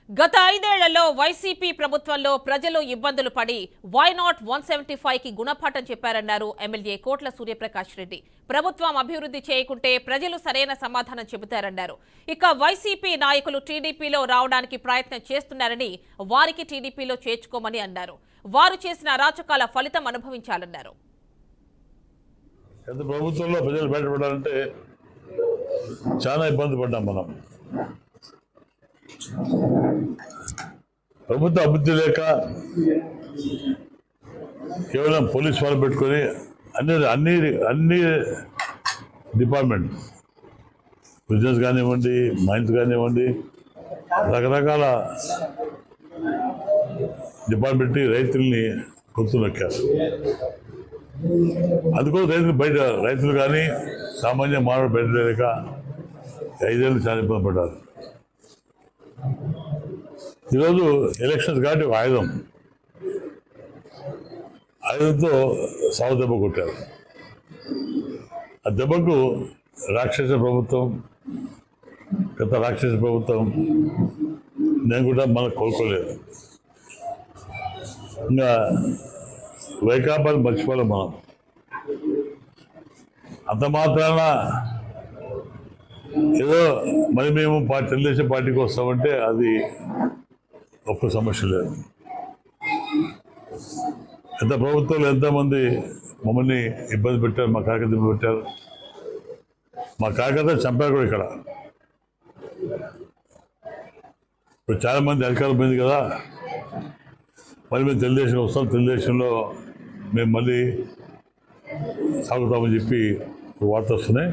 గత 5 ఏళ్లలో వైసీపీ ప్రభుత్వంలో ప్రజలు ఇబ్బందులు పడి వై నాట్ 175 కి గుణపాఠం చెప్పారన్నారు ఎమ్మెల్యే కోట్ల సూర్యప్రకాష్ రెడ్డి. ప్రభుత్వం అభివృద్ధి చేయకుంటే ప్రజలు సరైన సమాధానం చెబుతారన్నారు. ఇక వైసీపీ నాయకులు టీడీపీలో రావడానికి ప్రయత్నం చేస్తున్నారని, వారికి టీడీపీలో చేర్చుకోమని అన్నారు. వారు చేసిన అరాచకాల ఫలితం అనుభవించాలన్నారు. ప్రభుత్వంలో ప్రజలు బయటపడాలంటే చాలా ఇబ్బంది పడ్డాం మనం. ప్రభుత్వ అభివృద్ధి లేక కేవలం పోలీస్ వాళ్ళు పెట్టుకొని అన్ని డిపార్ట్మెంట్, బిజినెస్ కానివ్వండి, మైన్స్ కానివ్వండి, రకరకాల డిపార్ట్మెంట్ రైతుల్ని గుర్తు నొక్కారు. అందుకోసం రైతులు కానీ సామాన్య మానవుడు బయట లేక 5 ఏళ్ళు చాలా ఇబ్బంది పడ్డారు. ఈరోజు ఎలక్షన్స్ కాబట్టి ఒక ఆయుధంతో సాగు దెబ్బ కొట్టారు. ఆ దెబ్బకు రాక్షస ప్రభుత్వం, గత రాక్షస ప్రభుత్వం నేను కూడా మనకు కోలుకోలేదు. ఇంకా వైకాపాలు మర్చిపోలేం మనం. అంత మాత్రాన ఏదో మరి మేము తెలుగుదేశం పార్టీకి వస్తామంటే అది ఒక్క సమస్య లేదు. ఎంత ప్రభుత్వాలు ఎంతోమంది మమ్మల్ని ఇబ్బంది పెట్టారు, మా కార్యకర్త ఇబ్బంది పెట్టారు. మా కార్యకర్త చంపారు కూడా ఇక్కడ. ఇప్పుడు చాలామంది అధికారం పోయింది కదా, మళ్ళీ మేము తెలుగుదేశం వస్తాం, తెలుగుదేశంలో మేము మళ్ళీ సాగుతామని చెప్పి వార్త వస్తున్నాయి.